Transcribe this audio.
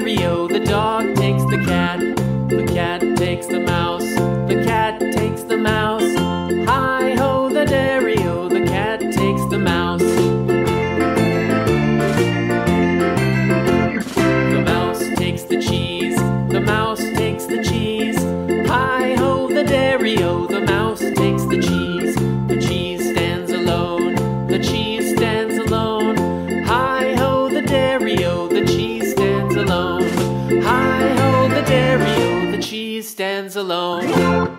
dairy-o, the dog takes the cat. The cat takes the mouse. The cat takes the mouse. Hi-ho, the dairy-o, the cat takes the mouse. The mouse takes the cheese. The mouse takes the cheese. Hi-ho, the dairy-o, the mouse takes the cheese. The cheese stands alone. The cheese stands alone. Hi-ho, the dairy-o, the cheese stands alone. Hi-ho, the dairy-o, the cheese stands alone.